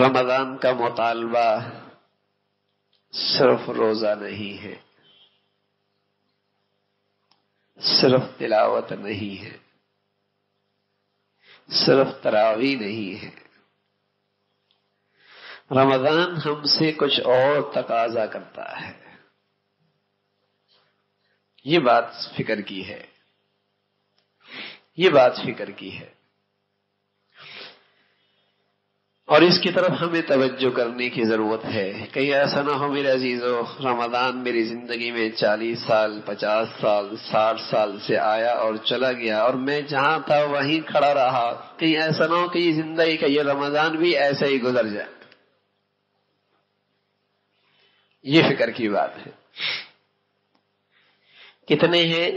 رمضان کا مطالبہ صرف روزہ نہیں ہے، صرف تلاوت نہیں ہے، صرف تراویح نہیں ہے۔ رمضان ہم سے کچھ اور تقاضا کرتا ہے۔ یہ بات فکر کی ہے، یہ بات فکر کی ہے، اور اس کی طرف ہمیں توجہ کرنے کی ضرورت ہے۔ کہیں ایسا نہ ہو میرے عزیزو، رمضان میری زندگی میں 40 سال 50 سال 60 سال سے آیا اور چلا گیا، اور میں جہاں تھا وہیں کھڑا رہا۔ کہیں ایسا نہ ہو کہ یہ زندگی کا یہ رمضان بھی ایسے ہی گزر جائے۔ یہ فکر کی بات ہے۔ کتنے ہیں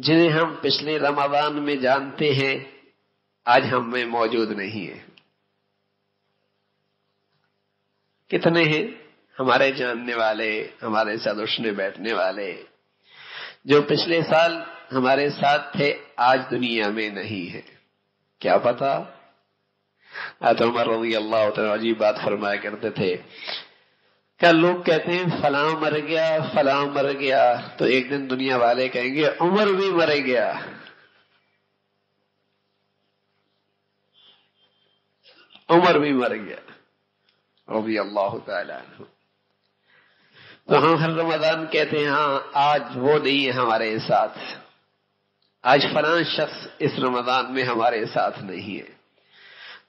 جنہیں ہم پچھلے رمضان میں جانتے ہیں، آج ہم میں موجود نہیں ہیں؟ کتنے ہیں ہمارے جاننے والے، ہمارے ساتھ اٹھنے بیٹھنے والے، جو پچھلے سال ہمارے ساتھ تھے، آج دنیا میں نہیں ہے؟ کیا پتا؟ حضرت عمر رضی اللہ تعالیٰ عجیب بات فرمایا کرتے تھے، کیا لوگ کہتے ہیں فلاں مر گیا فلاں مر گیا، تو ایک دن دنیا والے کہیں گے عمر بھی مر گیا۔ عمر بھی مر گیا رضی اللہ تعالی عنہ۔ تو ہم ہر رمضان کہتے ہیں ہاں آج وہ نہیں ہے ہمارے ساتھ، آج فلاں شخص اس رمضان میں ہمارے ساتھ نہیں ہے،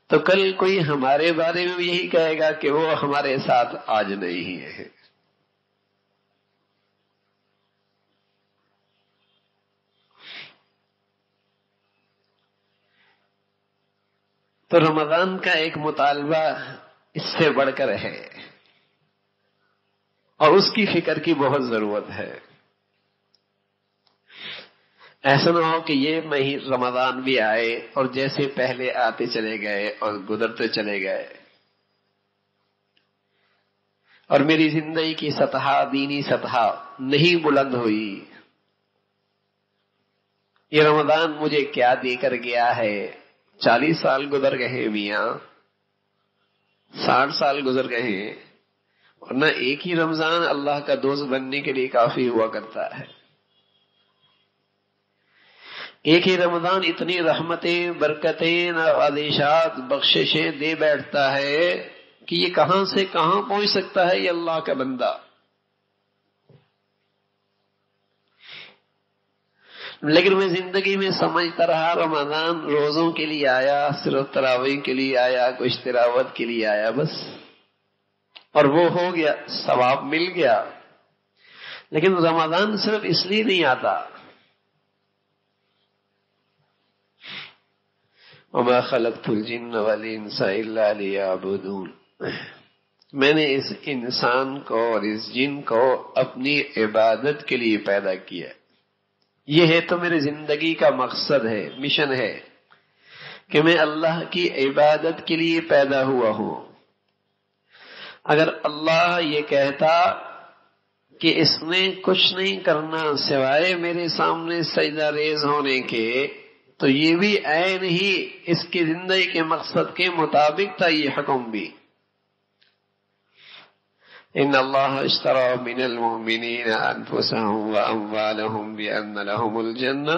تو کل کوئی ہمارے بارے میں بھی یہی کہے گا کہ وہ ہمارے ساتھ آج نہیں ہے۔ تو رمضان کا ایک مطالبہ اس سے بڑھ کر ہے، اور اس کی فکر کی بہت ضرورت ہے۔ ایسا نہ ہو کہ یہ رمضان بھی آئے اور جیسے پہلے آتے چلے گئے اور گزرتے چلے گئے، اور میری زندگی کی سطح، دینی سطح نہیں بلند ہوئی۔ یہ رمضان مجھے کیا دے کر گیا ہے؟ 40 سال گزر گئے میاں، 60 سال گزر گئے ہیں، ورنہ ایک ہی رمضان اللہ کا دوست بننے کے لیے کافی ہوا کرتا ہے۔ ایک ہی رمضان اتنی رحمتیں، برکتیں، نوازشات، بخششیں دے بیٹھتا ہے کہ یہ کہاں سے کہاں پہنچ سکتا ہے یہ اللہ کا بندہ۔ لیکن میں زندگی میں سمجھتا رہا رمضان روزوں کے لیے آیا، صرف تراویح کے لیے آیا، کچھ تلاوت کے لیے آیا بس، اور وہ ہو گیا، ثواب مل گیا۔ لیکن رمضان صرف اس لیے نہیں آتا۔ وَمَا خَلَقْتُ الْجِنَّ وَالْإِنسَ إِلَّا لِيَعْبُدُونَ، میں نے اس انسان کو اور اس جن کو اپنی عبادت کے لیے پیدا کیا۔ یہ ہے تو میری زندگی کا مقصد ہے، مشن ہے، کہ میں اللہ کی عبادت کے لیے پیدا ہوا ہوں۔ اگر اللہ یہ کہتا کہ اس نے کچھ نہیں کرنا سوائے میرے سامنے سجدہ ریز ہونے کے، تو یہ بھی عین ہی اس کی زندگی کے مقصد کے مطابق تھا یہ حکم بھی۔ ان اللہ اشترى من المؤمنین انفسهم واموالهم بان لهم الجنہ،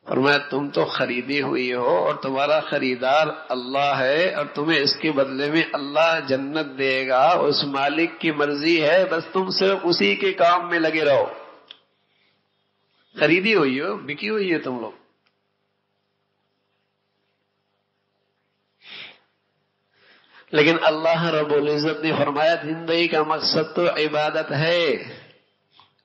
فرمایا تم تو خریدی ہوئی ہو اور تمہارا خریدار اللہ ہے، اور تمہیں اس کے بدلے میں اللہ جنت دے گا، اس مالک کی مرضی ہے، بس تم صرف اسی کے کام میں لگے رہو۔ خریدی ہوئی ہو، بکی ہوئی ہے تم لوگ۔ لیکن اللہ رب العزت نے فرمایا زندگی کا مقصد تو عبادت ہے۔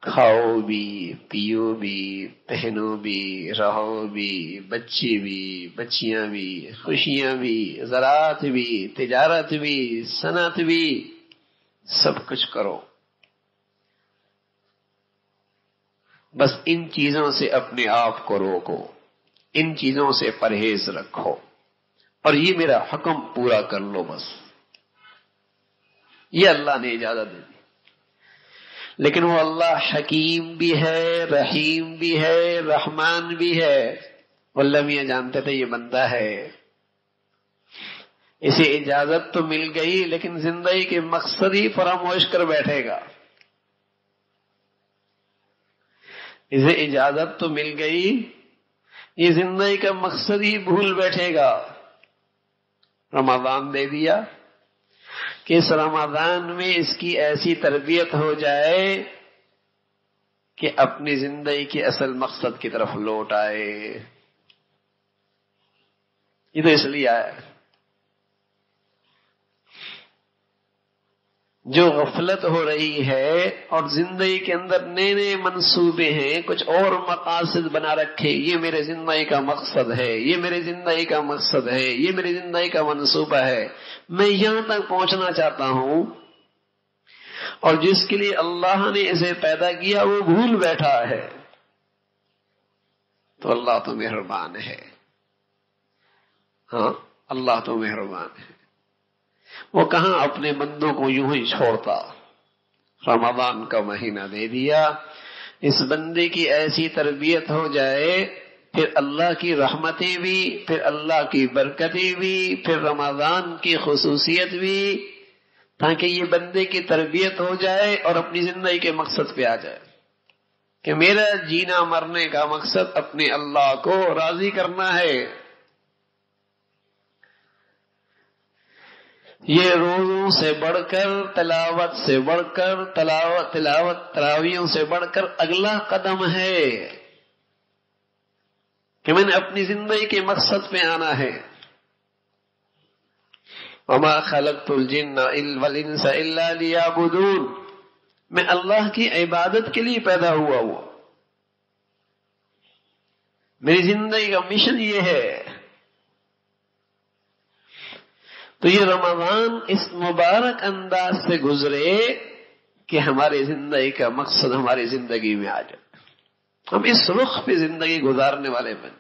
کھاؤ بھی، پیو بھی، پہنو بھی، رہو بھی، بچے بھی، بچیاں بھی، خوشیاں بھی، زراعت بھی، تجارت بھی، صنعت بھی، سب کچھ کرو، بس ان چیزوں سے اپنے آپ کو روکو، ان چیزوں سے پرہیز رکھو، اور یہ میرا حکم پورا کر لو بس۔ یہ اللہ نے اجازت دے دی۔ لیکن وہ اللہ حکیم بھی ہے، رحیم بھی ہے، رحمان بھی ہے۔ واللہ میاں جانتے تھے یہ بندہ ہے، اسے اجازت تو مل گئی لیکن زندگی کے مقصد ہی فراموش کر بیٹھے گا. اسے اجازت تو مل گئی، یہ زندگی کا مقصد ہی بھول بیٹھے گا. رمضان دے دیا کہ اس رمضان میں اس کی ایسی تربیت ہو جائے کہ اپنی زندگی کے اصل مقصد کی طرف لوٹ آئے. یہ تو اس لیے آیا جو غفلت ہو رہی ہے اور زندگی کے اندر نئے نئے منصوبے ہیں، کچھ اور مقاصد بنا رکھے، یہ میرے زندگی کا مقصد ہے، یہ میری زندگی کا مقصد ہے، یہ میری زندگی کا منصوبہ ہے، میں یہاں تک پہنچنا چاہتا ہوں، اور جس کے لیے اللہ نے اسے پیدا کیا وہ بھول بیٹھا ہے، تو اللہ تو مہربان ہے. ہاں اللہ تو مہربان ہے. وہ کہاں اپنے بندوں کو یوں ہی چھوڑتا. رمضان کا مہینہ دے دیا، اس بندے کی ایسی تربیت ہو جائے، پھر اللہ کی رحمتیں بھی، پھر اللہ کی برکتیں بھی، پھر رمضان کی خصوصیت بھی، تاکہ یہ بندے کی تربیت ہو جائے اور اپنی زندگی کے مقصد پہ آ جائے کہ میرا جینا مرنے کا مقصد اپنے اللہ کو راضی کرنا ہے. یہ روزوں سے بڑھ کر، تلاوت سے بڑھ کر، تراویحوں سے بڑھ کر اگلا قدم ہے کہ میں نے اپنی زندگی کے مقصد پہ آنا ہے. وما خلقت الجن والانس الا ليعبدون، میں اللہ کی عبادت کے لیے پیدا ہوا ہوں. میری زندگی کا مشن یہ ہے. تو یہ رمضان اس مبارک انداز سے گزرے کہ ہماری زندگی کا مقصد ہماری زندگی میں آ جائے، ہم اس رخ پہ زندگی گزارنے والے بن.